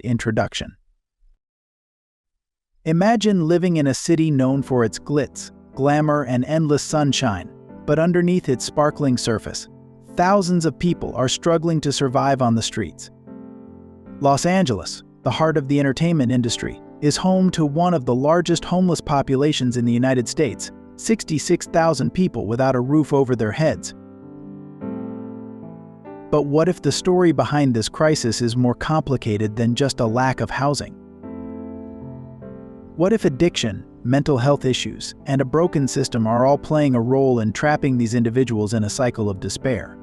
Introduction. Imagine living in a city known for its glitz, glamour, and endless sunshine, but underneath its sparkling surface, thousands of people are struggling to survive on the streets. Los Angeles, the heart of the entertainment industry, is home to one of the largest homeless populations in the United States, 66,000 people without a roof over their heads. But what if the story behind this crisis is more complicated than just a lack of housing? What if addiction, mental health issues, and a broken system are all playing a role in trapping these individuals in a cycle of despair?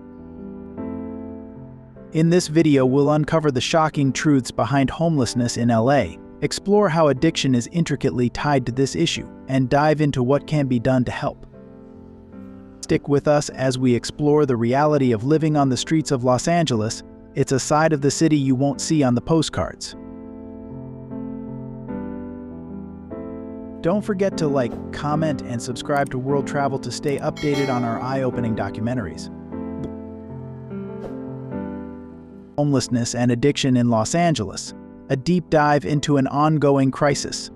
In this video, we'll uncover the shocking truths behind homelessness in LA, explore how addiction is intricately tied to this issue, and dive into what can be done to help. Stick with us as we explore the reality of living on the streets of Los Angeles. It's a side of the city you won't see on the postcards. Don't forget to like, comment, and subscribe to World Travel to stay updated on our eye-opening documentaries. Homelessness and addiction in Los Angeles, a deep dive into an ongoing crisis.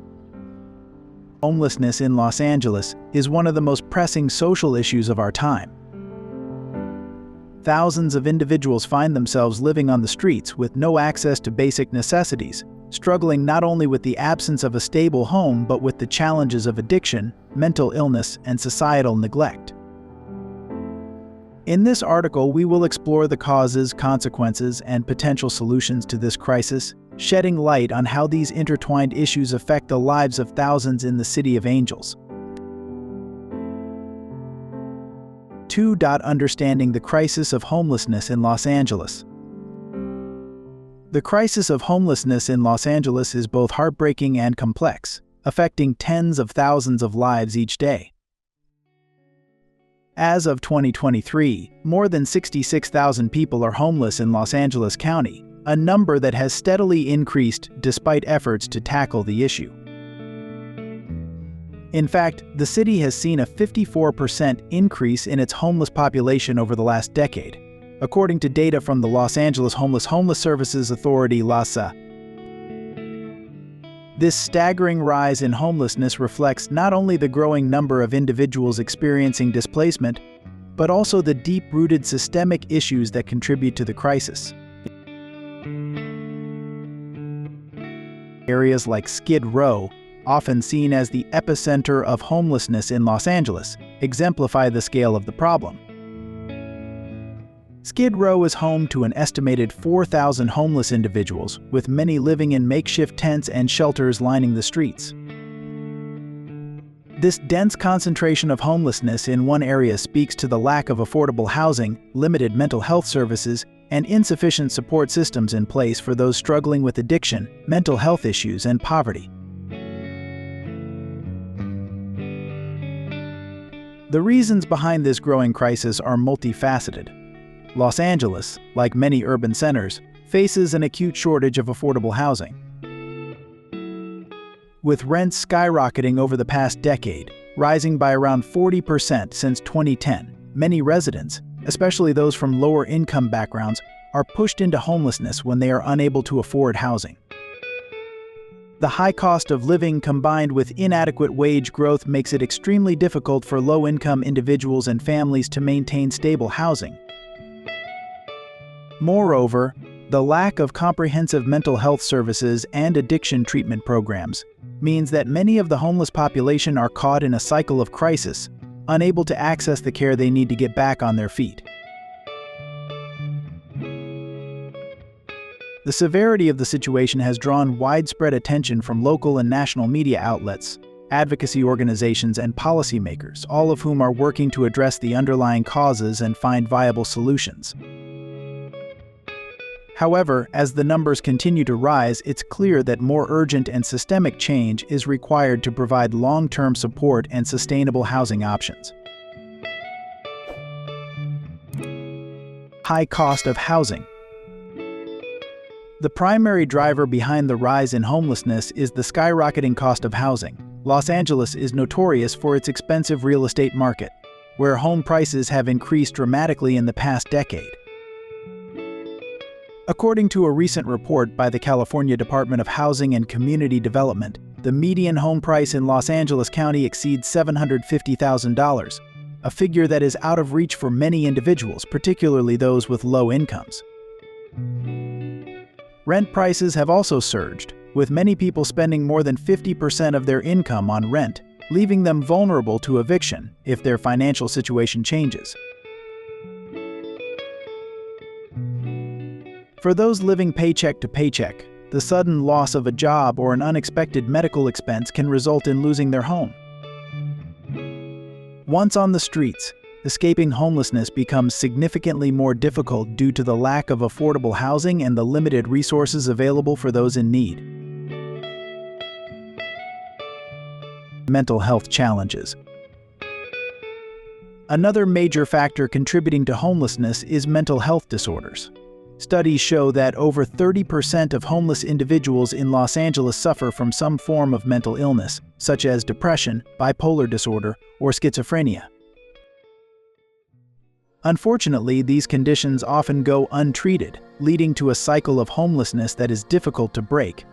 Homelessness in Los Angeles is one of the most pressing social issues of our time. Thousands of individuals find themselves living on the streets with no access to basic necessities, struggling not only with the absence of a stable home but with the challenges of addiction, mental illness, and societal neglect. In this article, we will explore the causes, consequences, and potential solutions to this crisis, shedding light on how these intertwined issues affect the lives of thousands in the City of Angels. 2. Understanding the crisis of homelessness in Los Angeles. The crisis of homelessness in Los Angeles is both heartbreaking and complex, affecting tens of thousands of lives each day. As of 2023, more than 66,000 people are homeless in Los Angeles County, a number that has steadily increased despite efforts to tackle the issue. In fact, the city has seen a 54% increase in its homeless population over the last decade, according to data from the Los Angeles Homeless Services Authority (LAHSA). This staggering rise in homelessness reflects not only the growing number of individuals experiencing displacement, but also the deep-rooted systemic issues that contribute to the crisis. Areas like Skid Row, often seen as the epicenter of homelessness in Los Angeles, exemplify the scale of the problem. Skid Row is home to an estimated 4,000 homeless individuals, with many living in makeshift tents and shelters lining the streets. This dense concentration of homelessness in one area speaks to the lack of affordable housing, limited mental health services, and insufficient support systems in place for those struggling with addiction, mental health issues, and poverty. The reasons behind this growing crisis are multifaceted. Los Angeles, like many urban centers, faces an acute shortage of affordable housing. With rents skyrocketing over the past decade, rising by around 40% since 2010, many residents, especially those from lower income backgrounds, are pushed into homelessness when they are unable to afford housing. The high cost of living combined with inadequate wage growth makes it extremely difficult for low-income individuals and families to maintain stable housing. Moreover, the lack of comprehensive mental health services and addiction treatment programs means that many of the homeless population are caught in a cycle of crisis, unable to access the care they need to get back on their feet. The severity of the situation has drawn widespread attention from local and national media outlets, advocacy organizations, and policymakers, all of whom are working to address the underlying causes and find viable solutions. However, as the numbers continue to rise, it's clear that more urgent and systemic change is required to provide long-term support and sustainable housing options. High cost of housing. The primary driver behind the rise in homelessness is the skyrocketing cost of housing. Los Angeles is notorious for its expensive real estate market, where home prices have increased dramatically in the past decade. According to a recent report by the California Department of Housing and Community Development, the median home price in Los Angeles County exceeds $750,000, a figure that is out of reach for many individuals, particularly those with low incomes. Rent prices have also surged, with many people spending more than 50% of their income on rent, leaving them vulnerable to eviction if their financial situation changes. For those living paycheck to paycheck, the sudden loss of a job or an unexpected medical expense can result in losing their home. Once on the streets, escaping homelessness becomes significantly more difficult due to the lack of affordable housing and the limited resources available for those in need. Mental health challenges. Another major factor contributing to homelessness is mental health disorders. Studies show that over 30% of homeless individuals in Los Angeles suffer from some form of mental illness, such as depression, bipolar disorder, or schizophrenia. Unfortunately, these conditions often go untreated, leading to a cycle of homelessness that is difficult to break.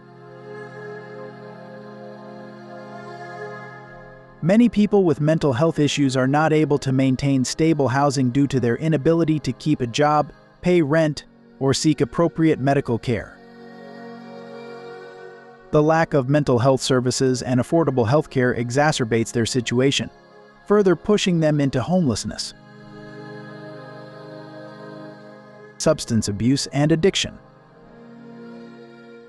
Many people with mental health issues are not able to maintain stable housing due to their inability to keep a job, pay rent, or seek appropriate medical care. The lack of mental health services and affordable health care exacerbates their situation, further pushing them into homelessness. Substance abuse and addiction.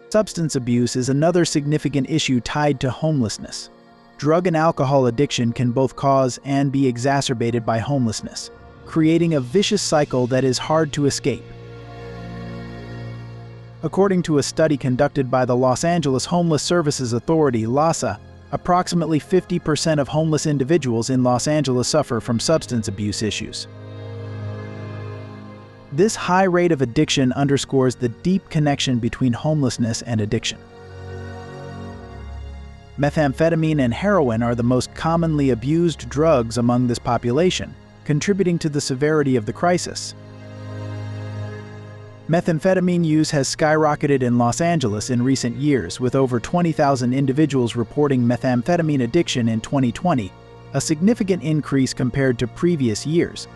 Substance abuse is another significant issue tied to homelessness. Drug and alcohol addiction can both cause and be exacerbated by homelessness, creating a vicious cycle that is hard to escape. According to a study conducted by the Los Angeles Homeless Services Authority, LAHSA, approximately 50% of homeless individuals in Los Angeles suffer from substance abuse issues. This high rate of addiction underscores the deep connection between homelessness and addiction. Methamphetamine and heroin are the most commonly abused drugs among this population, contributing to the severity of the crisis. Methamphetamine use has skyrocketed in Los Angeles in recent years, with over 20,000 individuals reporting methamphetamine addiction in 2020, a significant increase compared to previous years.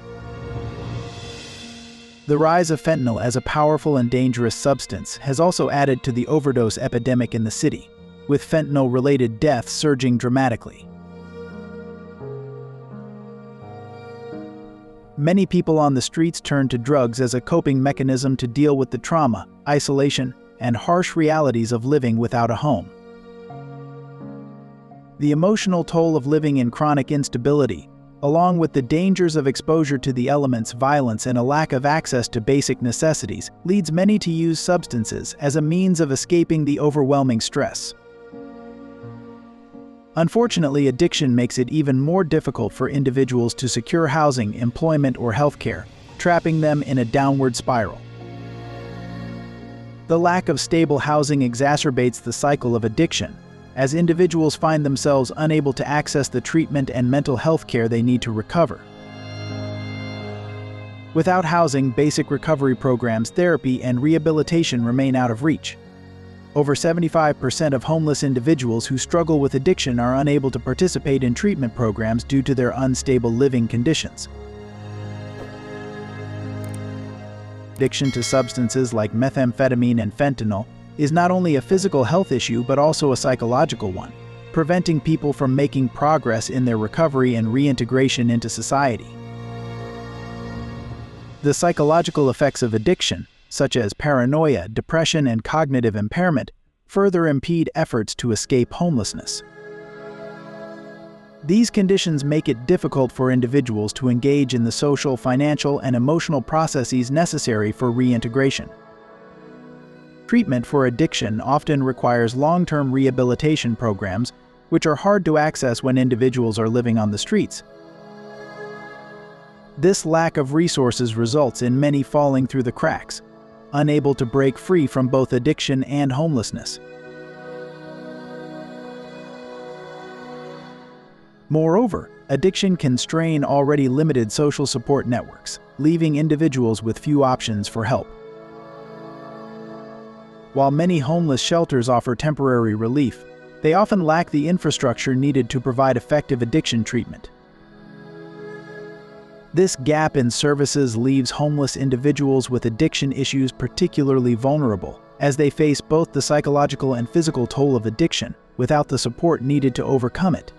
The rise of fentanyl as a powerful and dangerous substance has also added to the overdose epidemic in the city, with fentanyl-related deaths surging dramatically. Many people on the streets turn to drugs as a coping mechanism to deal with the trauma, isolation, and harsh realities of living without a home. The emotional toll of living in chronic instability, along with the dangers of exposure to the elements, violence, and a lack of access to basic necessities, leads many to use substances as a means of escaping the overwhelming stress. Unfortunately, addiction makes it even more difficult for individuals to secure housing, employment, or healthcare, trapping them in a downward spiral. The lack of stable housing exacerbates the cycle of addiction, as individuals find themselves unable to access the treatment and mental health care they need to recover. Without housing, basic recovery programs, therapy, and rehabilitation remain out of reach. Over 75% of homeless individuals who struggle with addiction are unable to participate in treatment programs due to their unstable living conditions. Addiction to substances like methamphetamine and fentanyl is not only a physical health issue but also a psychological one, preventing people from making progress in their recovery and reintegration into society. The psychological effects of addiction, such as paranoia, depression, and cognitive impairment, further impede efforts to escape homelessness. These conditions make it difficult for individuals to engage in the social, financial, and emotional processes necessary for reintegration. Treatment for addiction often requires long-term rehabilitation programs, which are hard to access when individuals are living on the streets. This lack of resources results in many falling through the cracks, unable to break free from both addiction and homelessness. Moreover, addiction can strain already limited social support networks, leaving individuals with few options for help. While many homeless shelters offer temporary relief, they often lack the infrastructure needed to provide effective addiction treatment. This gap in services leaves homeless individuals with addiction issues particularly vulnerable, as they face both the psychological and physical toll of addiction without the support needed to overcome it.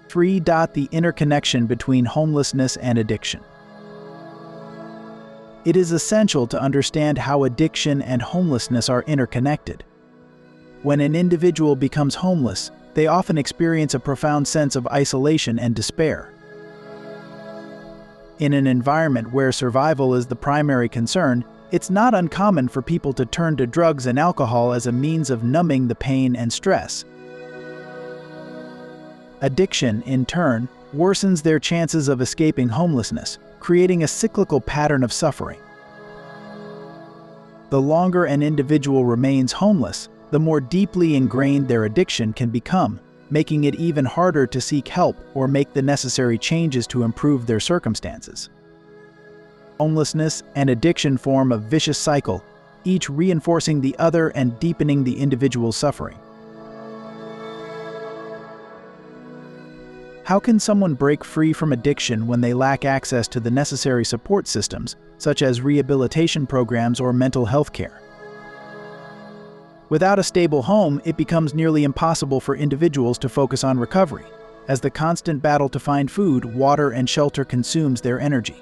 3. The interconnection between homelessness and addiction. It is essential to understand how addiction and homelessness are interconnected. When an individual becomes homeless, they often experience a profound sense of isolation and despair. In an environment where survival is the primary concern, it's not uncommon for people to turn to drugs and alcohol as a means of numbing the pain and stress. Addiction, in turn, worsens their chances of escaping homelessness, creating a cyclical pattern of suffering. The longer an individual remains homeless, the more deeply ingrained their addiction can become, making it even harder to seek help or make the necessary changes to improve their circumstances. Homelessness and addiction form a vicious cycle, each reinforcing the other and deepening the individual's suffering. How can someone break free from addiction when they lack access to the necessary support systems, such as rehabilitation programs or mental health care? Without a stable home, it becomes nearly impossible for individuals to focus on recovery, as the constant battle to find food, water, and shelter consumes their energy.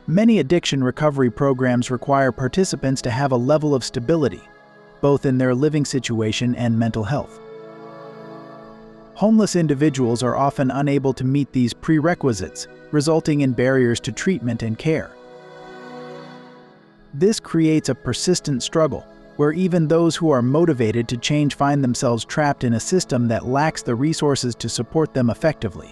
Many addiction recovery programs require participants to have a level of stability, both in their living situation and mental health. Homeless individuals are often unable to meet these prerequisites, resulting in barriers to treatment and care. This creates a persistent struggle, where even those who are motivated to change find themselves trapped in a system that lacks the resources to support them effectively.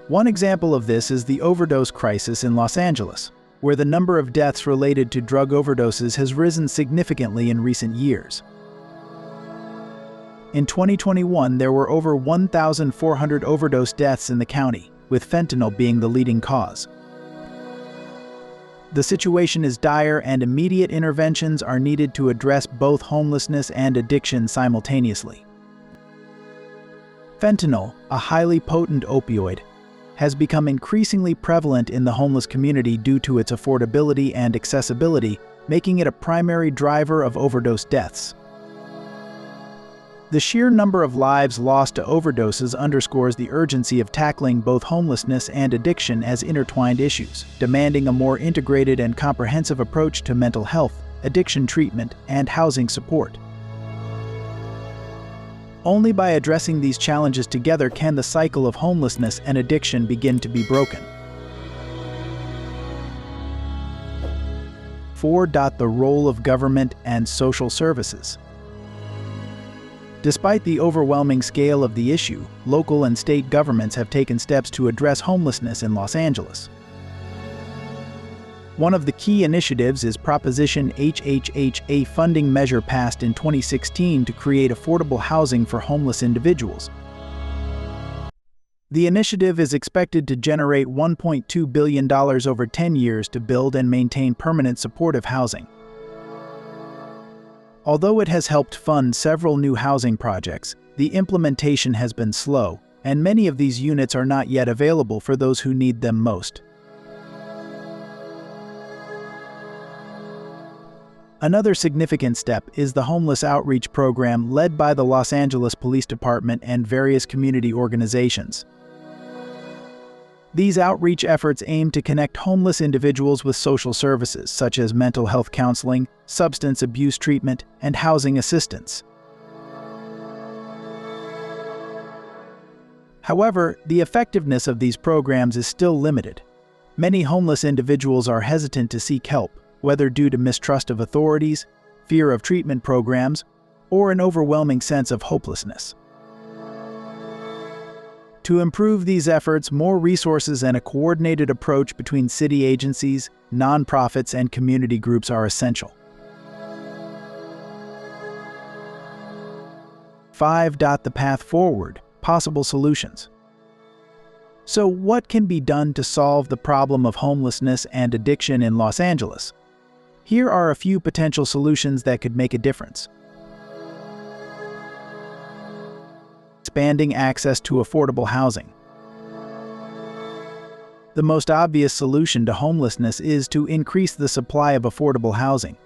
One example of this is the overdose crisis in Los Angeles, where the number of deaths related to drug overdoses has risen significantly in recent years. In 2021, there were over 1,400 overdose deaths in the county, with fentanyl being the leading cause. The situation is dire and immediate interventions are needed to address both homelessness and addiction simultaneously. Fentanyl, a highly potent opioid, has become increasingly prevalent in the homeless community due to its affordability and accessibility, making it a primary driver of overdose deaths. The sheer number of lives lost to overdoses underscores the urgency of tackling both homelessness and addiction as intertwined issues, demanding a more integrated and comprehensive approach to mental health, addiction treatment, and housing support. Only by addressing these challenges together can the cycle of homelessness and addiction begin to be broken. 4. The role of government and social services. Despite the overwhelming scale of the issue, local and state governments have taken steps to address homelessness in Los Angeles. One of the key initiatives is Proposition HHH, a funding measure passed in 2016 to create affordable housing for homeless individuals. The initiative is expected to generate $1.2 billion over 10 years to build and maintain permanent supportive housing. Although it has helped fund several new housing projects, the implementation has been slow, and many of these units are not yet available for those who need them most. Another significant step is the homeless outreach program led by the Los Angeles Police Department and various community organizations. These outreach efforts aim to connect homeless individuals with social services such as mental health counseling, substance abuse treatment, and housing assistance. However, the effectiveness of these programs is still limited. Many homeless individuals are hesitant to seek help, whether due to mistrust of authorities, fear of treatment programs, or an overwhelming sense of hopelessness. To improve these efforts, more resources and a coordinated approach between city agencies, nonprofits, and community groups are essential. 5. The path forward, possible solutions. So what can be done to solve the problem of homelessness and addiction in Los Angeles? Here are a few potential solutions that could make a difference. Expanding access to affordable housing. The most obvious solution to homelessness is to increase the supply of affordable housing.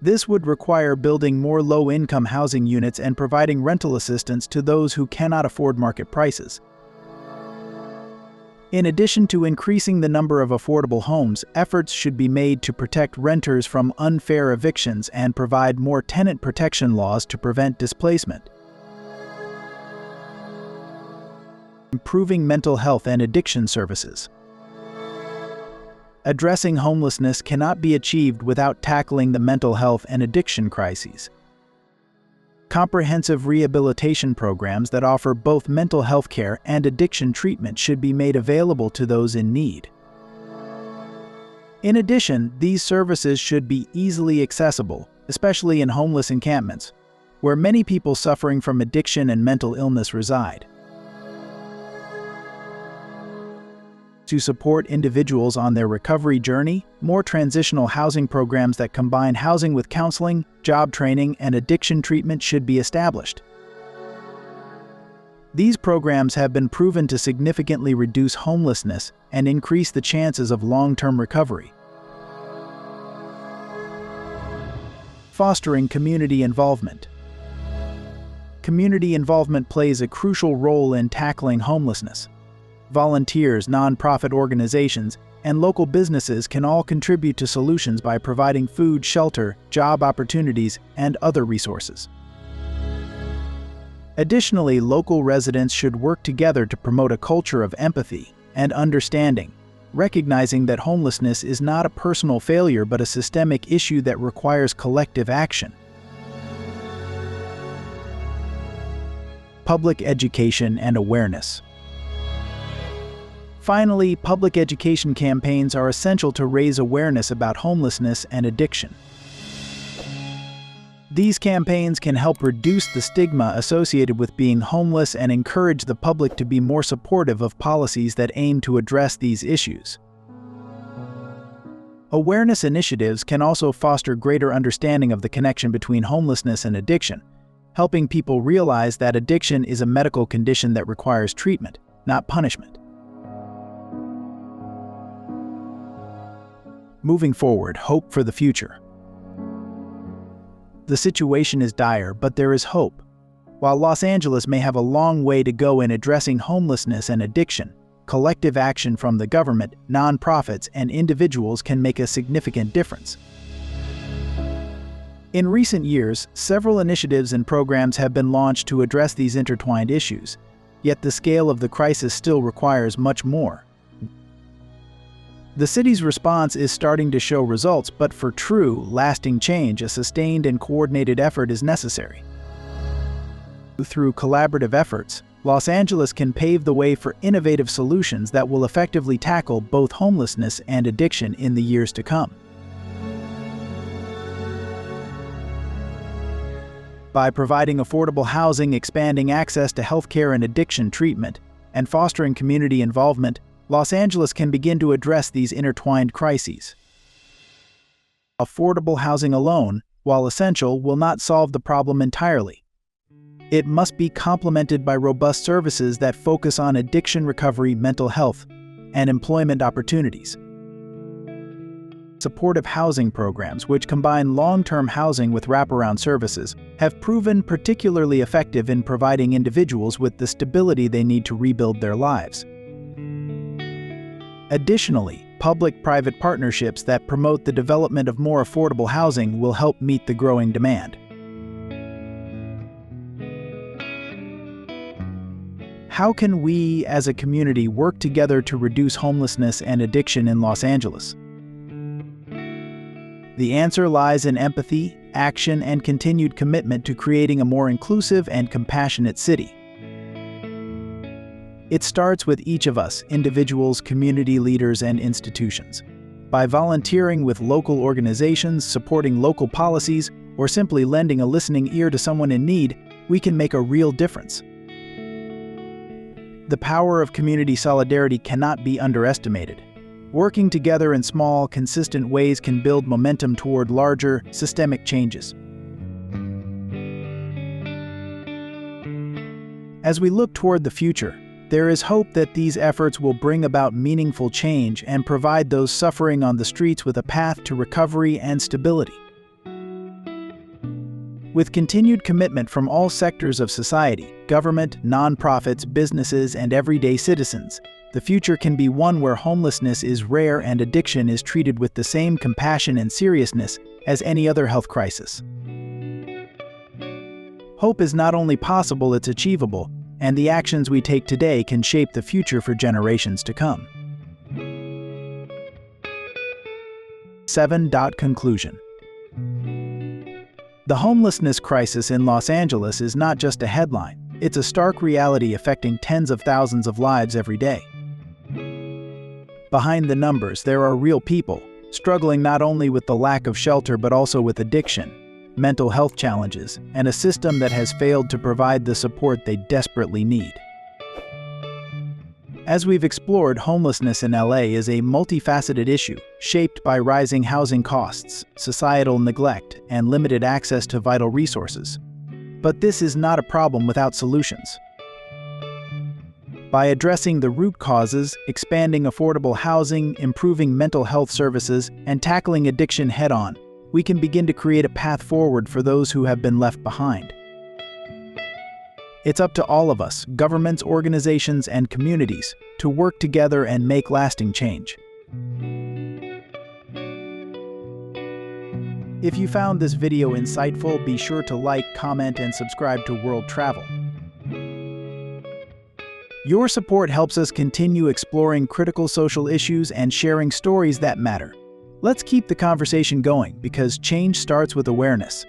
This would require building more low-income housing units and providing rental assistance to those who cannot afford market prices. In addition to increasing the number of affordable homes, efforts should be made to protect renters from unfair evictions and provide more tenant protection laws to prevent displacement. Improving mental health and addiction services. Addressing homelessness cannot be achieved without tackling the mental health and addiction crises. Comprehensive rehabilitation programs that offer both mental health care and addiction treatment should be made available to those in need. In addition, these services should be easily accessible, especially in homeless encampments, where many people suffering from addiction and mental illness reside. To support individuals on their recovery journey, more transitional housing programs that combine housing with counseling, job training, and addiction treatment should be established. These programs have been proven to significantly reduce homelessness and increase the chances of long-term recovery. Fostering community involvement. Community involvement plays a crucial role in tackling homelessness. Volunteers, nonprofit organizations, and local businesses can all contribute to solutions by providing food, shelter, job opportunities, and other resources. Additionally, local residents should work together to promote a culture of empathy and understanding, recognizing that homelessness is not a personal failure but a systemic issue that requires collective action. Public education and awareness. Finally, public education campaigns are essential to raise awareness about homelessness and addiction. These campaigns can help reduce the stigma associated with being homeless and encourage the public to be more supportive of policies that aim to address these issues. Awareness initiatives can also foster greater understanding of the connection between homelessness and addiction, helping people realize that addiction is a medical condition that requires treatment, not punishment. Moving forward, hope for the future. The situation is dire, but there is hope. While Los Angeles may have a long way to go in addressing homelessness and addiction, collective action from the government, nonprofits, and individuals can make a significant difference. In recent years, several initiatives and programs have been launched to address these intertwined issues, yet the scale of the crisis still requires much more. The city's response is starting to show results, but for true, lasting change, a sustained and coordinated effort is necessary. Through collaborative efforts, Los Angeles can pave the way for innovative solutions that will effectively tackle both homelessness and addiction in the years to come. By providing affordable housing, expanding access to healthcare and addiction treatment, and fostering community involvement, Los Angeles can begin to address these intertwined crises. Affordable housing alone, while essential, will not solve the problem entirely. It must be complemented by robust services that focus on addiction recovery, mental health, and employment opportunities. Supportive housing programs, which combine long-term housing with wraparound services, have proven particularly effective in providing individuals with the stability they need to rebuild their lives. Additionally, public-private partnerships that promote the development of more affordable housing will help meet the growing demand. How can we, as a community, work together to reduce homelessness and addiction in Los Angeles? The answer lies in empathy, action, and continued commitment to creating a more inclusive and compassionate city. It starts with each of us, individuals, community leaders, and institutions. By volunteering with local organizations, supporting local policies, or simply lending a listening ear to someone in need, we can make a real difference. The power of community solidarity cannot be underestimated. Working together in small, consistent ways can build momentum toward larger, systemic changes. As we look toward the future, there is hope that these efforts will bring about meaningful change and provide those suffering on the streets with a path to recovery and stability. With continued commitment from all sectors of society, government, nonprofits, businesses, and everyday citizens, the future can be one where homelessness is rare and addiction is treated with the same compassion and seriousness as any other health crisis. Hope is not only possible, it's achievable, and the actions we take today can shape the future for generations to come. 7. Conclusion. The homelessness crisis in Los Angeles is not just a headline, it's a stark reality affecting tens of thousands of lives every day. Behind the numbers, there are real people, struggling not only with the lack of shelter but also with addiction, mental health challenges, and a system that has failed to provide the support they desperately need. As we've explored, homelessness in LA is a multifaceted issue, shaped by rising housing costs, societal neglect, and limited access to vital resources. But this is not a problem without solutions. By addressing the root causes, expanding affordable housing, improving mental health services, and tackling addiction head-on, we can begin to create a path forward for those who have been left behind. It's up to all of us, governments, organizations, and communities, to work together and make lasting change. If you found this video insightful, be sure to like, comment, and subscribe to World Travel. Your support helps us continue exploring critical social issues and sharing stories that matter. Let's keep the conversation going, because change starts with awareness.